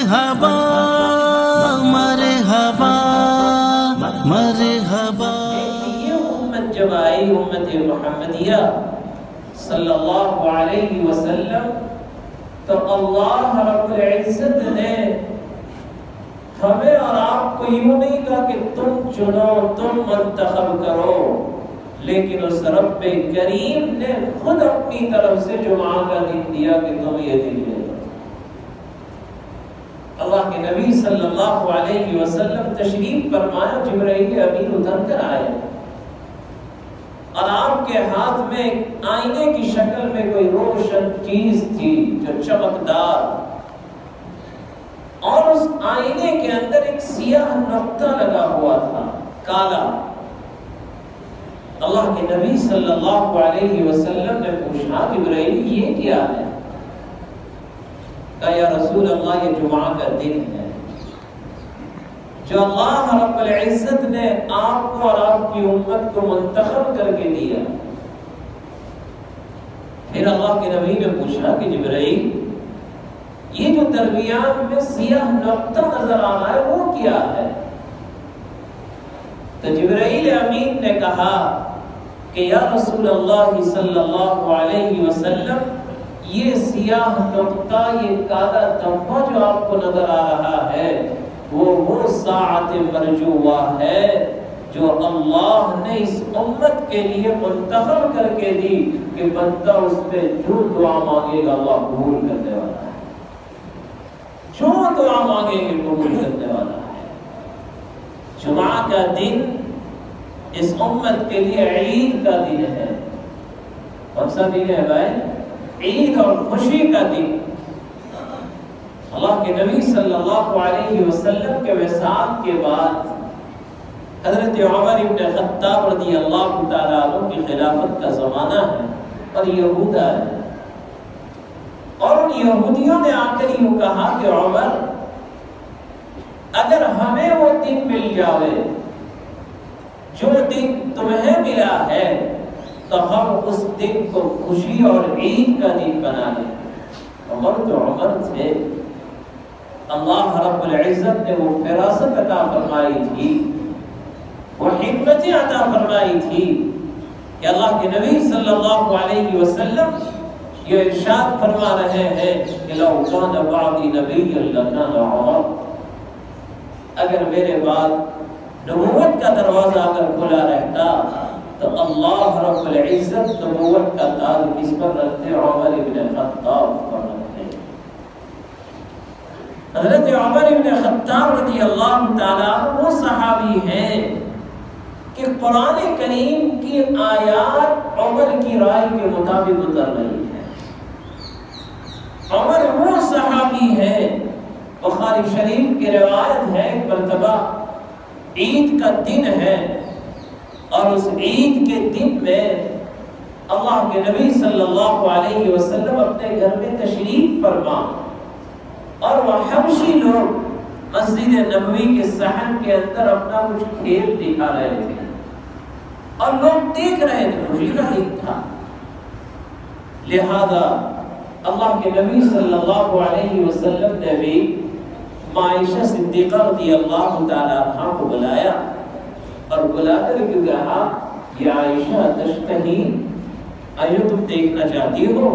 مرحبا مرحبا مرحبا. یہ امت جب آئی امت محمدیہ صلی اللہ علیہ وسلم تو اللہ رب العزت نے ہمیں اور آپ کو یوں نہیں کہا کہ تم چنو تم منتخب کرو، لیکن اس رب کریم نے خود اپنی طرف سے جمعہ کا دن دیا کہ تم یہ دن لے لو. اللہ کے نبی صلی اللہ علیہ وسلم تشریف فرمایا، جبرائیل امین اتر کر آئے اور آپ کے ہاتھ میں ایک آئینے کی شکل میں کوئی روشن چیز تھی جو چمکدار، اور اس آئینے کے اندر ایک سیاہ نقطہ لگا ہوا تھا کالا. اللہ کے نبی صلی اللہ علیہ وسلم نے پوچھا، جبرائیل یہ کیا ہے؟ کہا یا رسول اللہ یہ جمعہ کا دن ہے جو اللہ رب العزت نے آپ کو اور آپ کی امت کو منتخب کر کے دیا. پھر اللہ کے نبی نے پوچھا کہ جبرائیل یہ جو درمیان میں سیاہ نقطہ نظر آ رہا ہے وہ کیا ہے؟ تو جبرائیل امین نے کہا کہ یا رسول اللہ صلی اللہ علیہ وسلم یہ سیاہ نقطہ، یہ کالا تمبا جو آپ کو نظر آ رہا ہے وہ ساعت مرجوہ ہے جو اللہ نے اس امت کے لیے منتخب کر کے دی کہ بندہ اس پہ جو دعا مانگے گا اللہ قبول کرنے والا ہے، جو دعا مانگے گا قبول کرنے والا ہے. جمعہ کا دن اس امت کے لیے عید کا دن ہے. کون سا دن ہے بھائی؟ عید اور خوشی کا دن. اللہ کے نبی صلی اللہ علیہ وسلم کے وصال کے بعد حضرت عمر ابن خطاب رضی اللہ تعالیٰ عنہ کی خلافت کا زمانہ ہے اور یہودہ ہے، اور ان یہودیوں نے آ کر یوں کہا کہ عمر اگر ہمیں وہ دن مل جاوے جو دن تمہیں ملا ہے تو ہم اس دن کو خوشی اور عید کا دن بنا لیں. عمر تو عمر تھے، اللہ رب العزت نے وہ فراست عطا فرمائی تھی، وہ حکمت عطا فرمائی تھی کہ اللہ کے نبی صلی اللہ علیہ وسلم یہ ارشاد فرما رہے ہیں کہ لو کان بعدی نبی لکان عمر، اگر میرے بعد نبوت کا دروازہ اگر کھلا رہتا تو اللہ رب العزت نبوت کا تاج کس پر رکھتے؟ عمر ابن خطاب پر رکھتے. حضرت عمر ابن خطاب رضی اللہ تعالیٰ وہ صحابی ہیں کہ قرآن کریم کی آیات عمر کی رائے کے مطابق اتر رہی ہے. عمر وہ صحابی ہیں، بخاری شریف کی روایت ہے ایک مرتبہ عید کا دن ہے اور اس عید کے دن میں اللہ کے نبی صلی اللہ علیہ وسلم اپنے گھر میں تشریف فرما اور وہ حبشی لوگ مسجد نبوی کے صحن کے اندر اپنا کچھ کھیل دکھا رہے تھے اور لوگ دیکھ رہے تھے، خوشی کا دن تھا. لہذا اللہ کے نبی صلی اللہ علیہ وسلم نے بھی عائشہ صدیقہ رضی اللہ تعالیٰ عنہ کو بلایا اور بلا کر کہا کہ عائشہ تشتہی، آئیو تم دیکھنا چاہتی ہو؟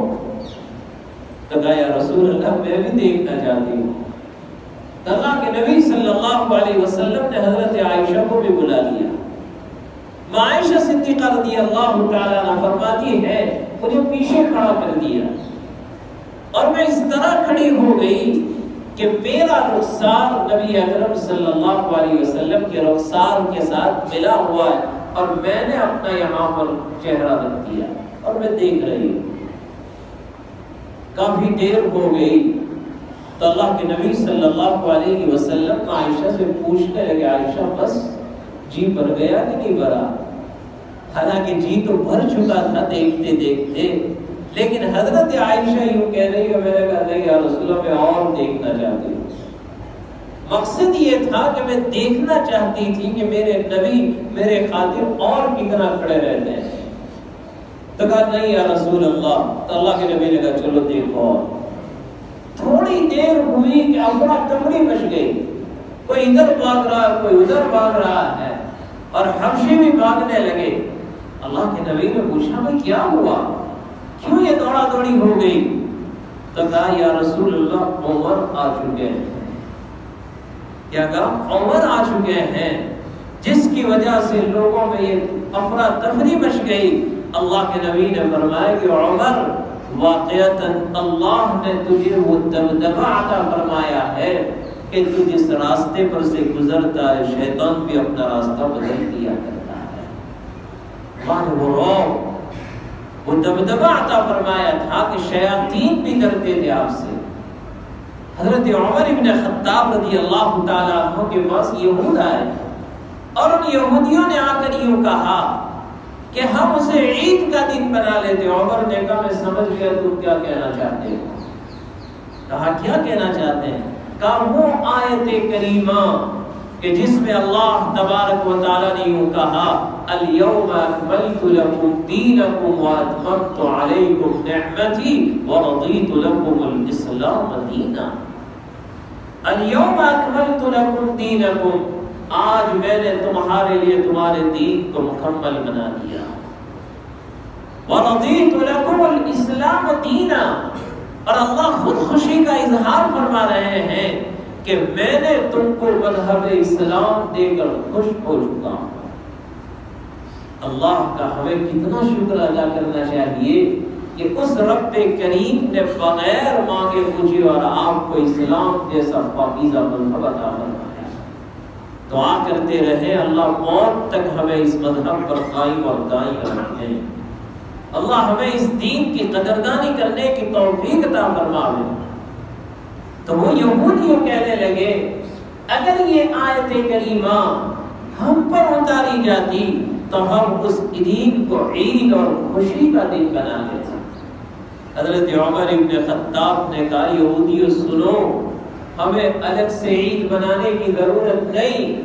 تو کہا یا رسول اللہ میں بھی دیکھنا چاہتی ہوں. اللہ کے نبی صلی اللہ علیہ وسلم نے حضرت عائشہ کو بھی بلا لیا. عائشہ صدیقہ رضی اللہ تعالیٰ عنہ فرماتی ہے مجھے پیچھے کھڑا کر دیا اور میں اس طرح کھڑی ہو گئی کہ میرا رخسار نبی اکرم صلی اللہ علیہ وسلم کے رخسار کے ساتھ ملا ہوا ہے اور میں نے اپنا یہاں پر چہرہ رکھ دیا اور میں دیکھ رہی ہوں. کافی دیر ہو گئی تو اللہ کے نبی صلی اللہ علیہ وسلم عائشہ سے پوچھنے لگے عائشہ بس جی بھر گیا کہ نہیں بھرا؟ حالانکہ جی تو بھر چکا تھا دیکھتے دیکھتے، لیکن حضرت عائشہ یوں کہہ رہی ہے میں نے کہا نہیں یا رسول اللہ میں اور دیکھنا چاہتی ہوں. مقصد یہ تھا کہ میں دیکھنا چاہتی تھی کہ میرے نبی میرے خاطر اور کتنا کھڑے رہتے ہیں. تو کہا نہیں یا رسول اللہ. تو اللہ کے نبی نے کہا چلو دیکھو. تھوڑی دیر ہوئی کہ افرا تفری مچ گئی، کوئی ادھر بھاگ رہا ہے، کوئی ادھر بھاگ رہا ہے، اور حبشی بھی بھاگنے لگے۔ اللہ کے نبی نے پوچھا بھائی کیا ہوا، کیوں یہ دوڑا دوڑی ہو گئی؟ تو کہا یا رسول اللہ عمر آ چکے ہیں۔ کیا کہا؟ عمر آ چکے ہیں، جس کی وجہ سے لوگوں میں یہ افراتفری مچ گئی۔ اللہ کے نبی نے فرمایا کہ عمر واقعتاً اللہ نے تجھے وہ دبدبہ عطا فرمایا ہے کہ تو جس راستے پر سے گزرتا ہے شیطان بھی اپنا راستہ بدل دیا کرتا ہے۔ وہ دبدبہ عطا فرمایا تھا کہ شیاطین بھی ڈرتے تھے آپ سے۔ حضرت عمر ابن خطاب رضی اللہ تعالیٰ عنہ کے پاس یہود آئے اور ان یہودیوں نے آ کر یوں کہا کہ ہم اسے عید کا دن بنا لیتے۔ عمر نے کہا میں سمجھ گیا تم کیا کہنا چاہتے ہو۔ کہا کیا کہنا چاہتے ہیں؟ کہا وہ آیت کریمہ کہ جس میں اللہ تبارک و تعالیٰ نے یوں کہا اليوم اکملت لکم دینکم واتممت علیکم نعمتی ورضیت لکم الاسلام دینا۔ اليوم اکملت لکم دینکم، آج میں نے تمہارے لیے تمہارے دین کو مکمل بنا دیا۔ وَرَضِيتُ لَكُمُ الْإِسْلَامَ دِينًا، اور اللہ خود خوشی کا اظہار فرما رہے ہیں کہ میں نے تم کو مذہب اسلام دے کر خوش ہو چکا ہوں۔ اللہ کا ہمیں کتنا شکر ادا کرنا چاہیے کہ اس رب کریم نے بغیر مانگے مجھے اور آپ کو اسلام جیسا پاکیزہ مذہب عطا فرمایا۔ دعا کرتے رہیں اللہ موت تک ہمیں اس مذہب پر قائم اور دائم رکھیں۔ اللہ ہمیں اس دین کی قدردانی کرنے کی توفیق عطا فرمائے۔ تو وہ یہودیوں کہنے لگے اگر یہ آیت کریمہ ہم پر اتاری جاتی تو ہم اس دین کو عید اور خوشی کا دن بنا لیتے۔ حضرت عمر ابن خطاب نے کہا یہودیوں سنو، ہمیں الگ سے عید بنانے کی ضرورت نہیں۔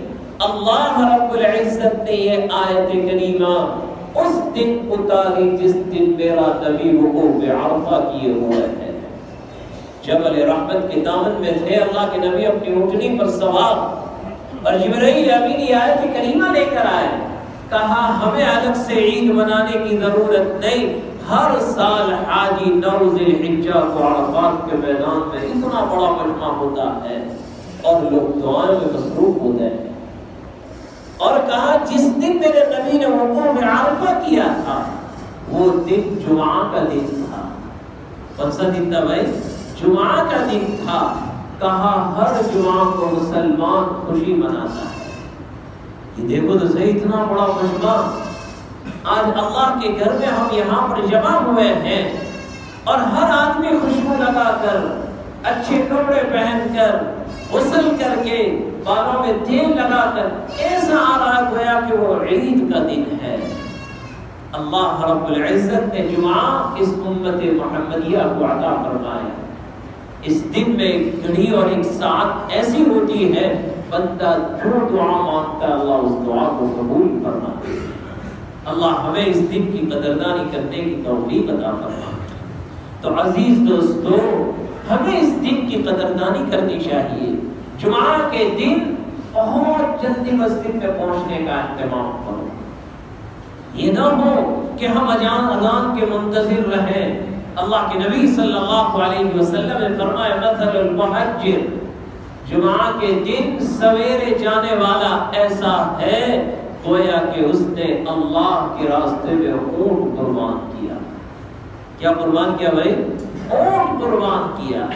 اللہ رب العزت نے یہ آیت کریمہ اس دن اتاری جس دن میرا نبی وقوف عرفہ کیے ہوئے ہیں، جبل رحمت کے دامن میں تھے۔ اللہ کے نبی اپنی اونٹنی پر سوار اور جبرائیل امین یہ آیت کریمہ لے کر آئے۔ کہا ہمیں الگ سے عید منانے کی ضرورت نہیں، ہر سال حاجی 9 ذی الحجہ کو عرفات کے میدان میں اتنا بڑا مجمع ہوتا ہے اور لوگ دعائیں میں مصروف ہوتے ہیں۔ اور کہا جس دن میرے نبی نے وقوف عرفہ کیا تھا وہ دن جمعہ کا دن تھا۔ کون سا دن تھا بھائی؟ جمعہ کا دن تھا۔ کہا ہر جمعہ کو مسلمان خوشی مناتا ہے۔ یہ دیکھو تو صحیح اتنا بڑا مجمع، آج اللہ کے گھر میں ہم یہاں پر جمع ہوئے ہیں اور ہر آدمی خوشبو لگا کر، اچھے کپڑے پہن کر، غسل کر کے، بالوں میں تیل لگا کر ایسا آ رہا گویا کہ وہ عید کا دن ہے۔ اللہ رب العزت نے جمعہ اس امت محمدیہ کو عطا فرمایا۔ اس دن میں ایک گھڑی اور ایک ساعت ایسی ہوتی ہے بندہ جو دعا مانگتا ہے اللہ اس دعا کو قبول فرماتا ہے۔ اللہ ہمیں اس دن کی قدردانی کرنے کی توفیق عطا فرمائے۔ تو عزیز دوستو ہمیں اس دن کی قدردانی کرنی چاہیے۔ جمعہ کے دن بہت جلدی مسجد میں پہنچنے کا اہتمام کرو۔ یہ نہ ہو کہ ہم اذان کے منتظر رہیں۔ اللہ کے نبی صلی اللہ علیہ وسلم نے فرمایا مثل المحجر، جمعہ کے دن سویرے جانے والا ایسا ہے گویا کہ اس نے اللہ کے راستے میں اونٹ قربان کیا۔ کیا قربان کیا بھائی؟ اونٹ قربان کیا۔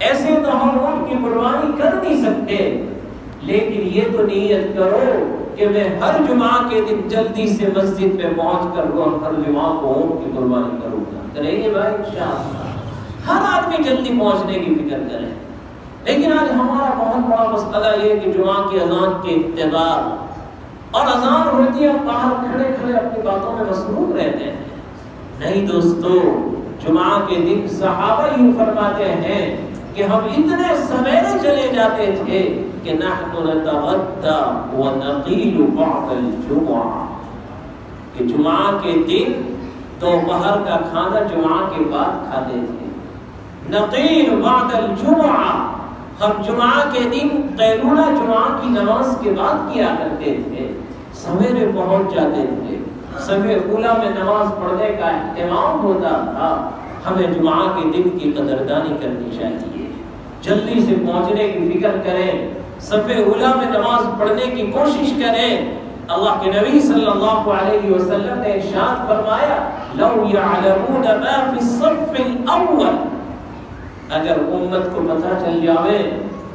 ایسے تو ہم اونٹ کی قربانی کر نہیں سکتے، لیکن یہ تو نیت کرو کہ میں ہر جمعہ کے دن جلدی سے مسجد میں پہنچ کر ہر جمعہ کو اونٹ کی قربانی کروں گا۔ کریں گے بھائی انشاءاللہ؟ ہر آدمی جلدی پہنچنے کی فکر کرے۔ لیکن آج ہمارا بہت بڑا مسئلہ یہ کہ جمعہ کی اذان کے انتظار، اور اذان ہوتی ہے باہر کھڑے کھڑے اپنی باتوں میں مصروف رہتے ہیں۔ نہیں دوستو، جمعہ کے دن صحابہ یوں فرماتے ہیں کہ ہم اتنے سویرے چلے جاتے تھے کہ نحن نتغدى ونقيل بعد الجمعہ، کہ جمعہ کے دن دوپہر کا کھانا جمعہ کے بعد کھاتے تھے۔ نقیل بعد الجمعہ، ہم جمعہ کے دن قیلولہ جمعہ کی نماز کے بعد کیا کرتے تھے، سویرے پہنچ جاتے تھے، صف اولیٰ میں نماز پڑھنے کا اہتمام ہوتا تھا۔ ہمیں جمعہ کے دن کی قدردانی کرنی چاہیے، جلدی سے پہنچنے کی فکر کریں، صف اولیٰ میں نماز پڑھنے کی کوشش کریں۔ اللہ کے نبی صلی اللہ علیہ وسلم نے ارشاد فرمایا لو یعلمون ما فی الصف الاول، اگر امت کو پتہ چل جاوے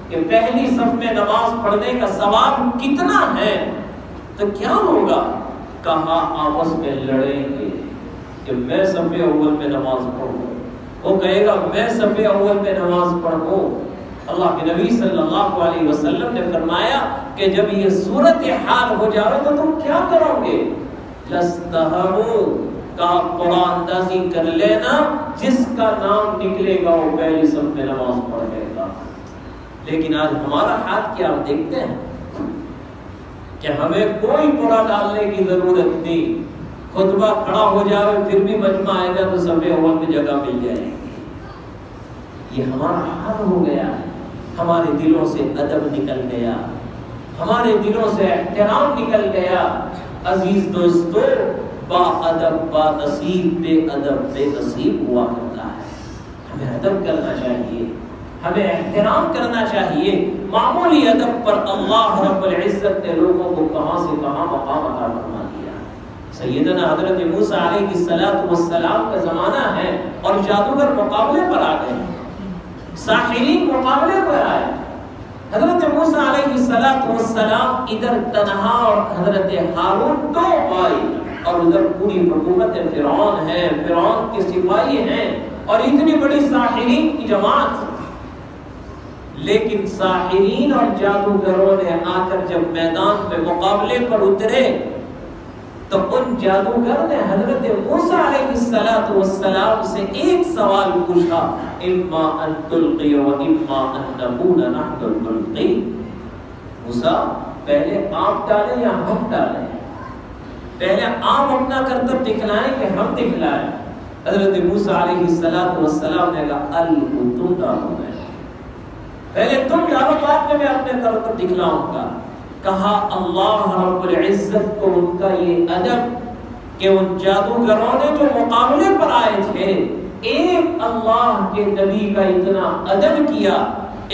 کہ پہلی صف میں نماز پڑھنے کا ثواب کتنا ہے تو کیا ہوگا؟ کہا آپس میں لڑیں گے کہ میں صف اول میں نماز پڑھوں، وہ کہے گا میں صف اول میں نماز پڑھوں۔ اللہ کے نبی صلی اللہ علیہ وسلم نے فرمایا کہ جب یہ صورتحال ہو جائے تو تم کیا کرو گے؟ لستہموا، کا قرآن اندازی کر لینا، جس کا نام نکلے گا وہ پہلی صف میں نماز پڑھے گا۔ لیکن آج ہمارا حال کیا آپ دیکھتے ہیں کہ ہمیں کوئی پڑا ڈالنے کی ضرورت نہیں، خطبہ کھڑا ہو جائے پھر بھی مجمع آئے گا تو صف اول میں جگہ مل جائے گی۔ یہ ہمارا حال ہو گیا ہے، ہمارے دلوں سے ادب نکل گیا، ہمارے دلوں سے احترام نکل گیا۔ عزیز دوستو، با ادب با نصیب، بے ادب بے نصیب ہوا کرتا ہے۔ ہمیں ادب کرنا چاہیے، ہمیں احترام کرنا چاہیے۔ معمولی ادب پر اللہ رب العزت نے لوگوں کو کہاں سے کہاں مقام عطا فرما دیا۔ سیدنا حضرت موسیٰ علیہ السلام کا زمانہ ہے اور جادوگر مقابلے پر آ گئے، ساحرین مقابلے پر آئے۔ حضرت موسیٰ علیہ السلام ادھر تنہا اور حضرت ہارون دو بھائی، اور ادھر پوری حکومت فرعون ہے، فرعون کے سپاہی ہیں اور اتنی بڑی ساحرین کی جماعت۔ لیکن ساحرین اور جادوگروں نے آ کر جب میدان میں مقابلے پر اترے تو ان جادوگر نے حضرت موسیٰ علیہ السلام سے ایک سوال پوچھا، اما ان تلقی و اما ان نکون نحن الملقی۔ موسیٰ پہلے آپ ڈالیں یا ہم ڈالیں؟ پہلے آپ اپنا کرتب دکھلائیں کہ ہم دکھلائیں؟ حضرت موسیٰ علیہ السلام نے کہا تم ڈالو، میں پہلے تم ڈالو، بعد میں اپنے کرتب دکھلاؤں گا۔ کہا اللہ رب العزت کو ان کا یہ ادب کہ ان جادوگروں نے جو مقابلے پر آئے تھے ایک اللہ کے نبی کا اتنا ادب کیا،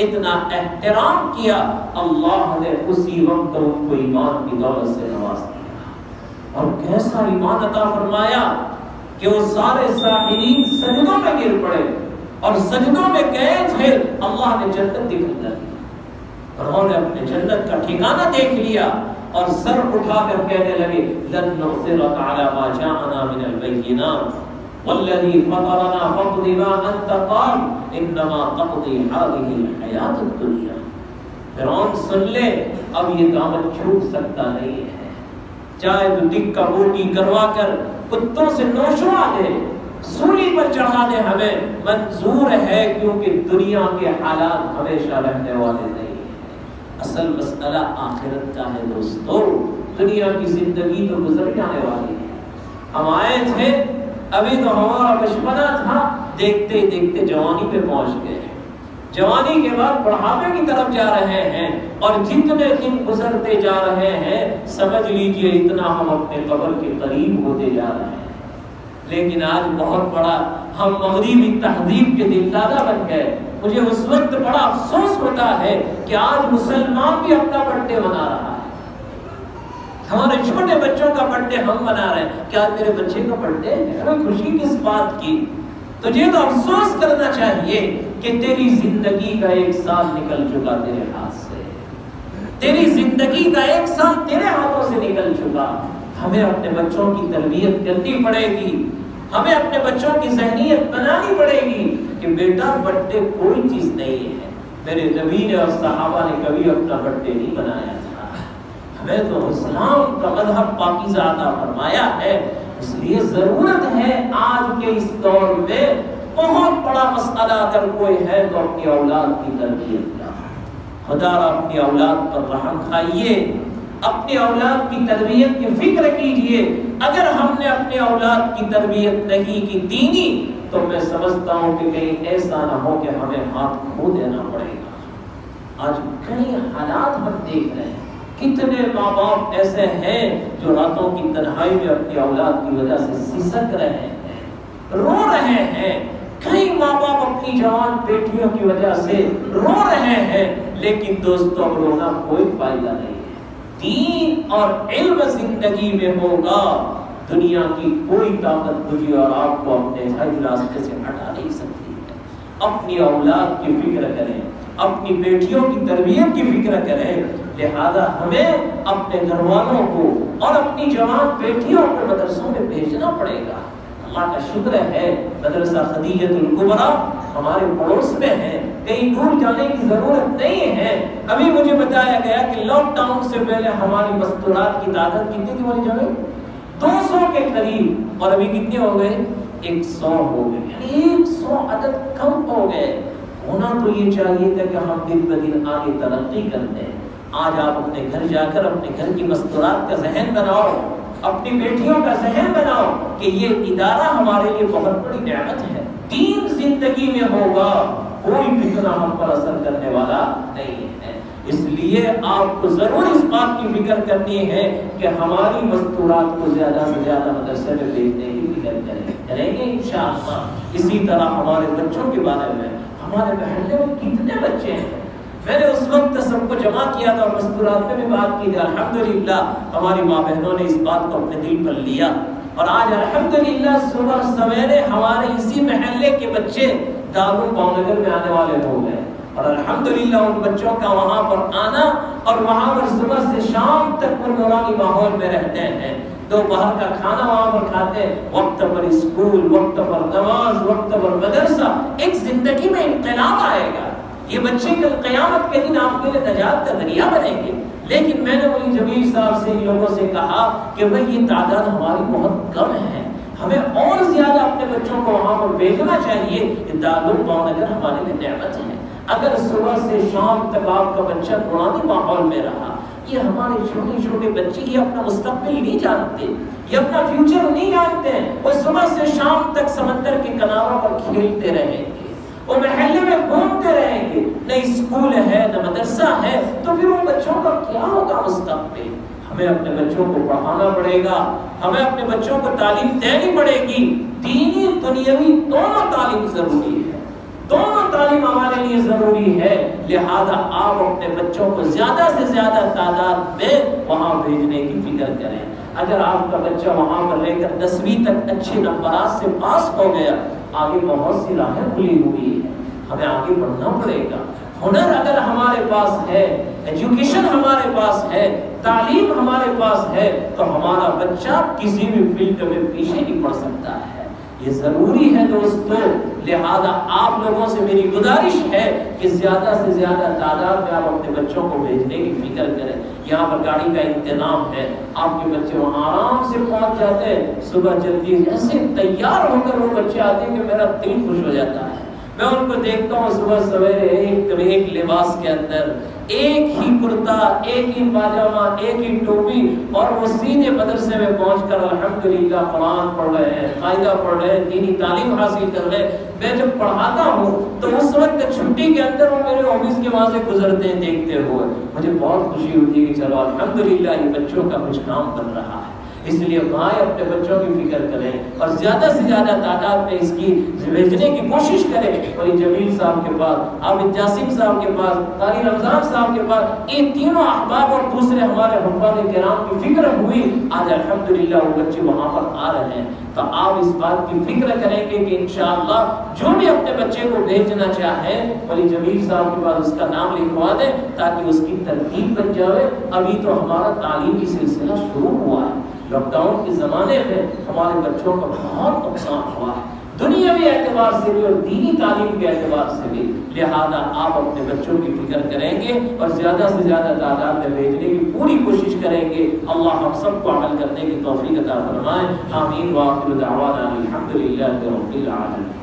اتنا احترام کیا، اللہ نے اسی وقت ان کو ایمان کی دولت سے نواز دیا۔ اور کیسا ایمان عطا فرمایا کہ وہ سارے ساحرین سجدوں میں گر پڑے اور سجدوں میں گئے تھے، اللہ نے جنت دکھا دی، انہوں نے اپنے جنت کا ٹھکانہ دیکھ لیا اور سر اٹھا کر کہنے لگے لن نؤثرك على ما جاءنا من البينات والذي فطرنا فاقض ما انت قاض انما تقضي هذه الحياة الدنيا۔ فرعون سن لے، اب یہ دامن چھوٹ سکتا نہیں ہے، چاہے تو ٹکا بوٹی کروا کر کتوں سے نوشوا دے، سولی پر چڑھا دے، ہمیں منظور ہے، کیونکہ دنیا کے حالات ہمیشہ رہنے والے نہیں۔ اصل مسئلہ آخرت کا ہے دوستو، دنیا کی زندگی تو گزر جانے والی ہے۔ ہم آئے تھے، ابھی تو ہمارا بچپنا تھا، دیکھتے دیکھتے جوانی پہ پہنچ گئے، جوانی کے بعد بڑھاپے کی طرف جا رہے ہیں، اور جتنے دن گزرتے جا رہے ہیں سمجھ لیجئے اتنا ہم اپنے قبر کے قریب ہوتے جا رہے ہیں۔ لیکن آج بہت بڑا ہم مغربی تہذیب کے دلدادہ بن گئے۔ مجھے اس وقت بڑا افسوس ہوتا ہے کہ آج مسلمان بھی اپنا برتھ ڈے منا رہا ہے، ہمارے چھوٹے بچوں کا برتھ ڈے ہم منا رہے ہیں۔ کیا میرے بچے کا برتھ ڈے ہے؟ ہمیں خوشی کس بات کی؟ تجھے تو افسوس کرنا چاہیے کہ تیری زندگی کا ایک سال نکل چکا تیرے ہاتھ سے، تیری زندگی کا ایک سال تیرے ہاتھوں سے نکل چکا۔ ہمیں اپنے بچوں کی تربیت کرنی پڑے گی، ہمیں اپنے بچوں کی ذہنیت بنانی پڑے گی کہ بیٹا برتھ ڈے کوئی چیز نہیں ہے، میرے نبی نے اور صحابہ نے کبھی اپنا برتھ ڈے نہیں بنایا تھا۔ ہمیں تو اسلام کا مذہب پاکیزہ عطا فرمایا ہے، اس لیے ضرورت ہے آج کے اس دور میں بہت بڑا مسئلہ اگر کوئی ہے تو اپنی اولاد کی تربیت کا۔ خدا را اپنی اولاد پر رحم کھائیے، اپنی اولاد کی تربیت کی فکر کیجئے. اگر ہم نے اپنے اولاد کی تربیت نہیں کی دینی تو میں سمجھتا ہوں کہ کہیں ایسا نہ ہو کہ ہمیں ہاتھ کھو دینا پڑے گا. آج کئی حالات ہم دیکھ رہے ہیں, کتنے ماں باپ ایسے ہیں جو راتوں کی تنہائی میں اپنی اولاد کی وجہ سے سسک رہے ہیں, رو رہے ہیں. کئی ماں باپ اپنی جوان بیٹیوں کی وجہ سے رو رہے ہیں, لیکن دوستوں اب رونا کوئی فائدہ نہیں ہے. دین اور علم زندگی میں ہوگا, دنیا کی کوئی طاقت مجھے اور آپ کو اپنے صحیح راستے سے ہٹا نہیں سکتی ہے. اپنی اولاد کی فکر کریں, اپنی بیٹیوں کی تربیت کی فکر کریں. لہذا ہمیں اپنے گھر والوں کو اور اپنی جوان بیٹیوں کو مدرسوں میں بھیجنا پڑے گا. اللہ کا شکر ہے مدرسہ خدیجۃ الکبریٰ ہمارے پڑوس میں ہے, کہیں دور جانے کی ضرورت نہیں ہے. ابھی مجھے بتایا گیا کہ لاک ڈاؤن سے پہلے ہماری مستورات کی تعداد کتنی تھی بولی جانے, 200 کے قریب, اور ابھی کتنے ہو گئے, 100 ہو گئے. یعنی 100 عدد کم ہو گئے. ہونا تو یہ چاہیے تھا کہ ہم دن بدن آگے ترقی کرتے ہیں. آج آپ اپنے گھر جا کر اپنے گھر کی مستورات کا ذہن بناؤ, اپنی بیٹیوں کا ذہن بناؤ کہ یہ ادارہ ہمارے لیے بہت بڑی نعمت ہے. دین زندگی میں ہوگا, کوئی فتنہ ہم پر اثر کرنے والا نہیں ہے. اس لیے آپ کو ضرور اس بات کی فکر کرنی ہے کہ ہماری مستورات کو زیادہ سے زیادہ مدرسے میں بھیجنے کی فکر کریں گے انشاءاللہ. اسی طرح ہمارے بچوں کے بارے میں, ہمارے محلے میں کتنے بچے ہیں, میں نے اس وقت سب کو جمع کیا تھا اور مستورات میں بھی بات کی تھی. الحمدللہ ہماری ماں بہنوں نے اس بات کو اپنے دل پر لیا, اور آج الحمدللہ صبح سویرے ہمارے اسی محلے کے بچے دارالعلوم نگر میں آنے والے ہو گئے. اور الحمدللہ ان بچوں کا وہاں پر آنا اور وہاں پر صبح سے شام تک پر نورانی ماحول میں رہتے ہیں. دوپہر کا کھانا وہاں پر کھاتے ہیں, وقت پر اسکول, وقت پر نماز, وقت پر مدرسہ. ایک زندگی میں انقلاب آئے گا. یہ بچے کل قیامت کے دن آپ کے لیے نجات کا ذریعہ بنیں گے. لیکن میں نے مولوی جمیل صاحب سے ان لوگوں سے کہا کہ بھئی یہ تعداد ہماری بہت کم ہے, ہمیں اور زیادہ اپنے بچوں کو وہاں پر بھیجنا چاہیے. دارالعلوم نگر ہمارے لیے نعمت ہے. اگر صبح سے شام تک آپ کا بچہ نورانی ماحول میں رہا, یہ ہمارے چھوٹے چھوٹے بچے یہ اپنا مستقبل نہیں جانتے, یہ اپنا فیوچر نہیں جانتے ہیں. وہ صبح سے شام تک سمندر کے کناروں پر کھیلتے رہیں گے, وہ محلے میں گھومتے رہیں گے, نہ اسکول ہے نہ مدرسہ ہے, تو پھر ان بچوں کا کیا ہوگا مستقبل. ہمیں اپنے بچوں کو پڑھانا پڑے گا, ہمیں اپنے بچوں کو تعلیم دینی پڑے گی. دینی دنیاوی دونوں تعلیم ضروری ہے, دونوں تعلیم ہمارے لیے ضروری ہے. لہذا آپ اپنے بچوں کو زیادہ سے زیادہ تعداد میں وہاں بھیجنے کی فکر کریں. اگر آپ کا بچہ وہاں پر رہ کر 10ویں تک اچھے نمبرات سے پاس ہو گیا, آگے بہت سی راہیں کھلی ہوئی ہیں, ہمیں آگے بڑھنا پڑے گا. ہنر اگر ہمارے پاس ہے, ایجوکیشن ہمارے پاس ہے, تعلیم ہمارے پاس ہے, تو ہمارا بچہ کسی بھی فیلڈ میں پیچھے نہیں پڑ سکتا ہے. یہ ضروری ہے دوستو. لہذا آپ لوگوں سے میری گزارش ہے کہ زیادہ سے زیادہ تعداد میں آپ اپنے بچوں کو بھیجنے کی فکر کریں. یہاں پر گاڑی کا انتظام ہے, آپ کے بچے وہاں آرام سے پہنچ جاتے ہیں. صبح جلدی ایسے تیار ہو کر وہ بچے آتے ہیں کہ میرا دل خوش ہو جاتا ہے. میں ان کو دیکھتا ہوں صبح سویرے ایک لباس کے اندر, ایک ہی کرتا, ایک ہی پاجامہ, ایک ہی ٹوپی, اور وہ سیدھے مدرسے میں پہنچ کر الحمدللہ قرآن پڑھ رہے ہیں, قاعدہ پڑھ رہے ہیں, دینی تعلیم حاصل کر رہے ہیں. میں جب پڑھاتا ہوں تو اس وقت چھٹی کے اندر وہ میرے آفس کے وہاں سے گزرتے ہیں دیکھتے ہوئے, مجھے بہت خوشی ہوتی ہے کہ چلو الحمدللہ یہ بچوں کا کچھ کام بن رہا ہے. اس لیے مائیں اپنے بچوں کی فکر کریں اور زیادہ سے زیادہ تعداد میں اس کی بھیجنے کی کوشش کریں. اور جمیل صاحب کے پاس, عابد جاسم صاحب کے پاس, قاری رمضان صاحب کے پاس, ان تینوں احباب اور دوسرے ہمارے حفاظ کرام کی فکر ہوئی. آج الحمدللہ وہ بچے وہاں پر آ رہے ہیں. تو آپ اس بات کی فکر کریں گے کہ انشاءاللہ جو بھی اپنے بچے کو بھیجنا چاہیں ولی جمیل صاحب کے پاس اس کا نام لکھوا دیں تاکہ اس کی ترتیب بن جائے. ابھی تو ہمارا تعلیمی سلسلہ شروع ہوا ہے. لاک ڈاؤن کے زمانے میں ہمارے بچوں کا بہت نقصان ہوا ہے, دنیاوی اعتبار سے بھی اور دینی تعلیم کے اعتبار سے بھی. لہذا آپ اپنے بچوں کی فکر کریں گے اور زیادہ سے زیادہ تعداد میں بھیجنے کی پوری کوشش کریں گے. اللہ ہم سب کو عمل کرنے کی توفیق عطا فرمائے. آمین. وآخر دعوانا الحمدللہ رب العالمین.